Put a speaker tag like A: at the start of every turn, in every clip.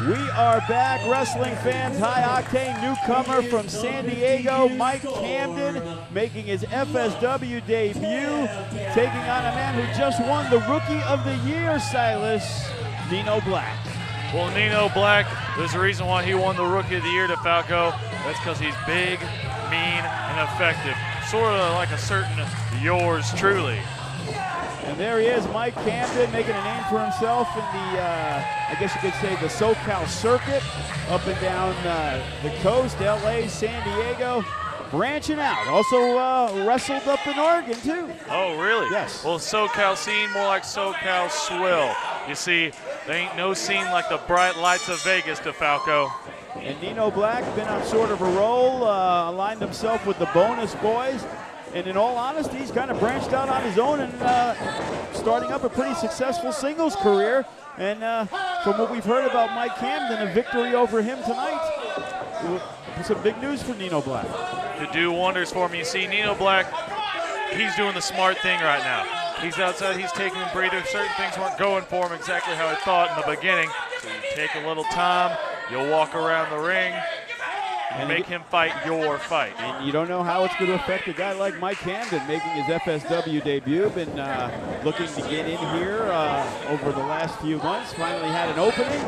A: We are back, wrestling fans. High-octane newcomer from San Diego, Mike Camden, making his FSW debut, taking on a man who just won the Rookie of the Year, Silas, Nino Black.
B: Well, Nino Black, there's a reason why he won the Rookie of the Year, DeFalco. That's because he's big, mean, and effective. Sort of like a certain yours truly.
A: And there he is, Mike Camden, making a name for himself in the, I guess you could say, the SoCal circuit, up and down the coast, LA, San Diego, branching out. Also wrestled up in Oregon, too.
B: Oh, really?
A: Yes.
B: Well, SoCal scene, more like SoCal swill. You see, there ain't no scene like the bright lights of Vegas, DeFalco.
A: And Nino Black been on sort of a roll, aligned himself with the Bonus Boys. And in all honesty, he's kind of branched out on his own and starting up a pretty successful singles career. And from what we've heard about Mike Camden, a victory over him tonight, some big news for Nino Black.
B: Could do wonders for me. You see, Nino Black, he's doing the smart thing right now. He's outside, he's taking a breather. Certain things weren't going for him exactly how he thought in the beginning. So you take a little time, you'll walk around the ring, and make him fight your fight.
A: And you don't know how it's going to affect a guy like Mike Camden making his FSW debut. Been looking to get in here over the last few months. Finally had an opening,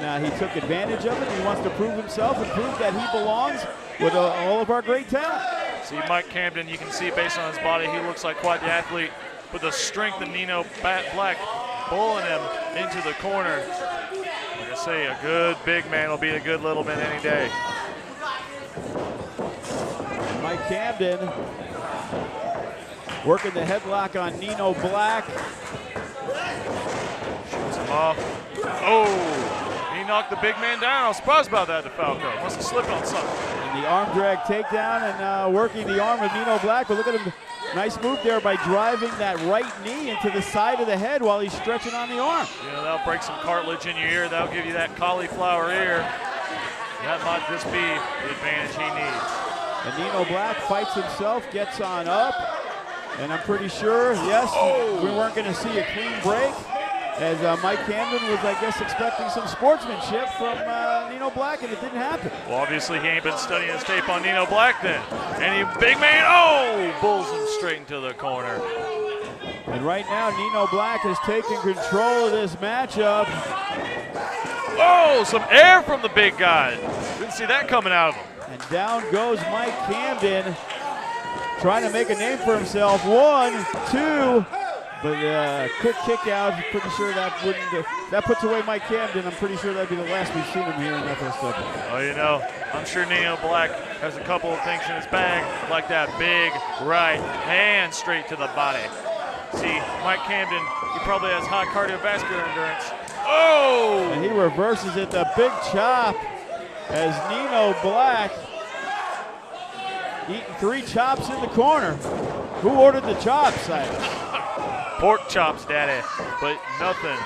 A: and he took advantage of it. He wants to prove himself and prove that he belongs with all of our great talent.
B: See, Mike Camden, you can see based on his body, he looks like quite the athlete. But the strength of Nino Black pulling him into the corner. Like I say, a good big man will beat a good little man any day.
A: Mike Camden working the headlock on Nino Black.
B: Shoots him off. Oh, he knocked the big man down. I was surprised about that, DeFalco. Must have slipped on something.
A: And the arm drag takedown and working the arm of Nino Black. But look at him. Nice move there by driving that right knee into the side of the head while he's stretching on the arm.
B: You know, that'll break some cartilage in your ear. That'll give you that cauliflower ear. That might just be the advantage he needs.
A: And Nino Black fights himself, gets on up, and I'm pretty sure, yes, we weren't going to see a clean break, as Mike Camden was, I guess, expecting some sportsmanship from Nino Black, and it didn't happen.
B: Well, obviously he ain't been studying his tape on Nino Black then. And he, big man, bulls him straight into the corner.
A: And right now, Nino Black is taking control of this matchup.
B: Oh, some air from the big guy. Didn't see that coming out of him.
A: And down goes Mike Camden, trying to make a name for himself. 1, 2, but quick kick out. Pretty sure that wouldn't, that puts away Mike Camden. I'm pretty sure that'd be the last we've seen him here in FSW.
B: Oh, you know, I'm sure Nino Black has a couple of things in his bag, like that big right hand straight to the body. See, Mike Camden, he probably has high cardiovascular endurance. Oh!
A: And he reverses it, the big chop, as Nino Black eating 3 chops in the corner. Who ordered the chops, Silas?
B: Pork chops, daddy, but nothing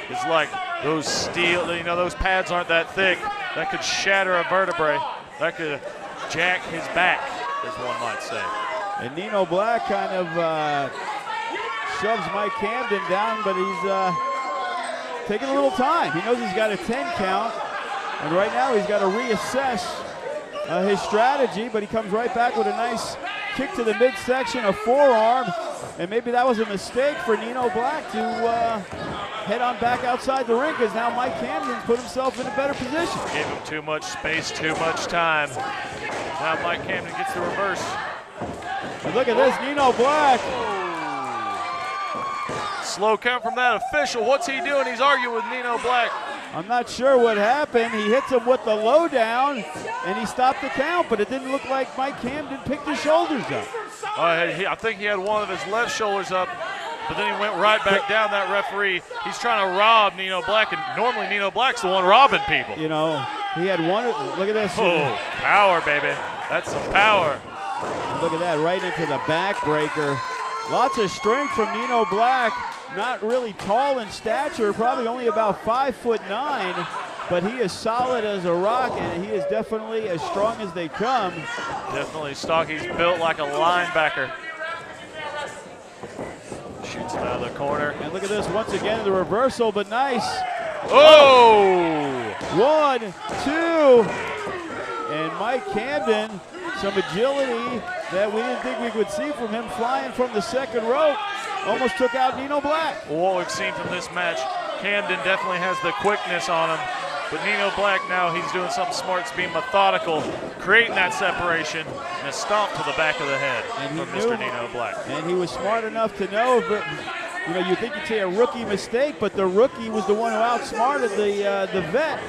B: is like those steel, you know, those pads aren't that thick. That could shatter a vertebrae. That could jack his back, as one might say.
A: And Nino Black kind of shoves Mike Camden down, but he's taking a little time. He knows he's got a 10 count, and right now he's got to reassess his strategy, but he comes right back with a nice kick to the midsection, a forearm, and maybe that was a mistake for Nino Black to head on back outside the ring, because now Mike Camden's put himself in a better position.
B: Gave him too much space, too much time. Now Mike Camden gets the reverse.
A: And look at this, Nino Black.
B: Slow count from that official. What's he doing? He's arguing with Nino Black.
A: I'm not sure what happened. He hits him with the lowdown, and he stopped the count, but it didn't look like Mike Camden picked his shoulders up.
B: I think he had one of his left shoulders up, but then he went right back down. That referee, he's trying to rob Nino Black, and normally Nino Black's the one robbing people.
A: You know, he had one. Look at this.
B: Oh, power, baby. That's some power.
A: Look at that, right into the backbreaker. Lots of strength from Nino Black. Not really tall in stature, probably only about 5'9", but he is solid as a rock, and he is definitely as strong as they come.
B: Definitely stocky. He's built like a linebacker. Shoots him out of the corner.
A: And look at this once again, the reversal, but nice.
B: Oh!
A: 1, 2. And Mike Camden, some agility that we didn't think we could see from him, flying from the second rope. Almost took out Nino Black.
B: What we've seen from this match, Camden definitely has the quickness on him. But Nino Black now, he's doing something smart. It's being methodical, creating that separation, and a stomp to the back of the head from Mr. Nino Black.
A: And he was smart enough to know that, you know, you think you'd say a rookie mistake, but the rookie was the one who outsmarted the vet,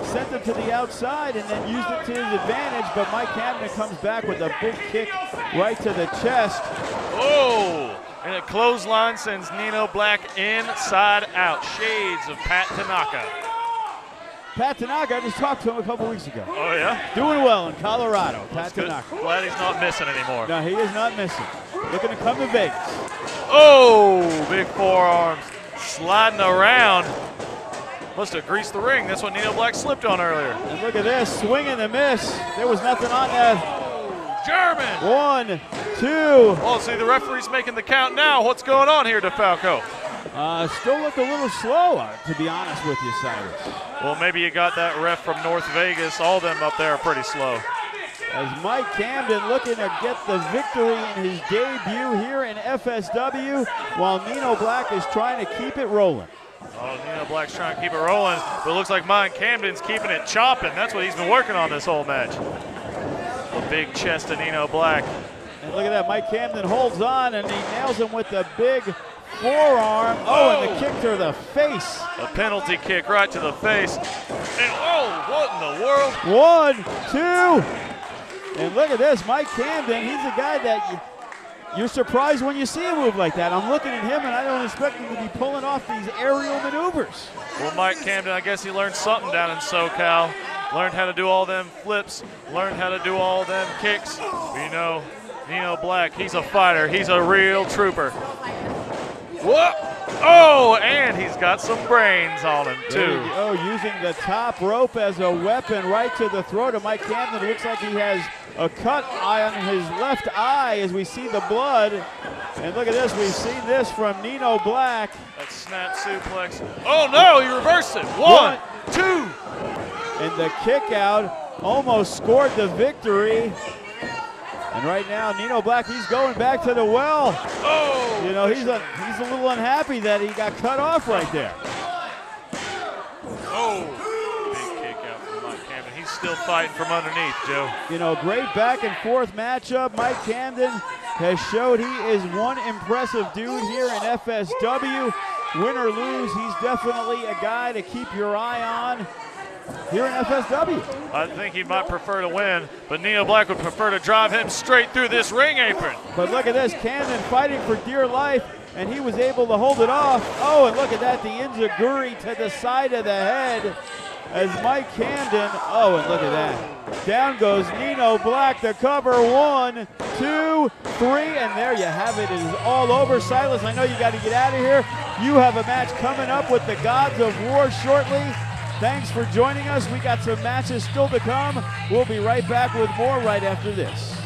A: sent him to the outside, and then used it to his advantage. But Mike Camden comes back with a big kick right to the chest.
B: Oh! And a clothesline sends Nino Black inside out. Shades of Pat Tanaka.
A: Pat Tanaka, I just talked to him a couple weeks ago.
B: Oh, yeah?
A: Doing well in Colorado, Pat Tanaka.
B: Glad he's not missing anymore.
A: No, he is not missing. Looking to come to Vegas.
B: Oh, big forearms. Sliding around. Must have greased the ring. That's what Nino Black slipped on earlier.
A: And look at this, swing and a miss. There was nothing on that.
B: German.
A: 1, 2.
B: Oh, see, the referee's making the count now. What's going on here, DeFalco?
A: Still look a little slow, to be honest with you, Cyrus.
B: Well, maybe you got that ref from North Vegas. All of them up there are pretty slow.
A: As Mike Camden looking to get the victory in his debut here in FSW, while Nino Black is trying to keep it rolling.
B: Oh, Nino Black's trying to keep it rolling, but it looks like Mike Camden's keeping it chopping. That's what he's been working on this whole match. A big chest of Nino Black.
A: And look at that, Mike Camden holds on, and he nails him with the big forearm. Oh, and the kick to the face.
B: A penalty kick right to the face. And oh, what in the world?
A: 1, 2. And look at this, Mike Camden, he's a guy that you're surprised when you see a move like that. I'm looking at him, and I don't expect him to be pulling off these aerial maneuvers.
B: Well, Mike Camden, I guess he learned something down in SoCal. Learned how to do all them flips, learned how to do all them kicks. You know, Nino Black, he's a fighter. He's a real trooper. Whoa! Oh, and he's got some brains on him, too.
A: Oh, using the top rope as a weapon right to the throat of Mike Camden. It looks like he has a cut on his left eye as we see the blood. And look at this, we've seen this from Nino Black.
B: That snap suplex. Oh, no, he reversed it. 1, 2.
A: And the kick out almost scored the victory. And right now, Nino Black, he's going back to the well.
B: Oh!
A: You know, he's a little unhappy that he got cut off right there.
B: Oh! Big kick out from Mike Camden. He's still fighting from underneath, Joe.
A: You know, great back and forth matchup. Mike Camden has showed he is one impressive dude here in FSW. Win or lose, he's definitely a guy to keep your eye on here in FSW.
B: I think he might prefer to win, but Nino Black would prefer to drive him straight through this ring apron.
A: But look at this, Camden fighting for dear life, and he was able to hold it off. Oh, and look at that, the enziguri to the side of the head as Mike Camden, oh, and look at that. Down goes Nino Black, the cover, 1, 2, 3, and there you have it. It is all over. Silas, I know you got to get out of here. You have a match coming up with the Gods of War shortly. Thanks for joining us. We got some matches still to come. We'll be right back with more right after this.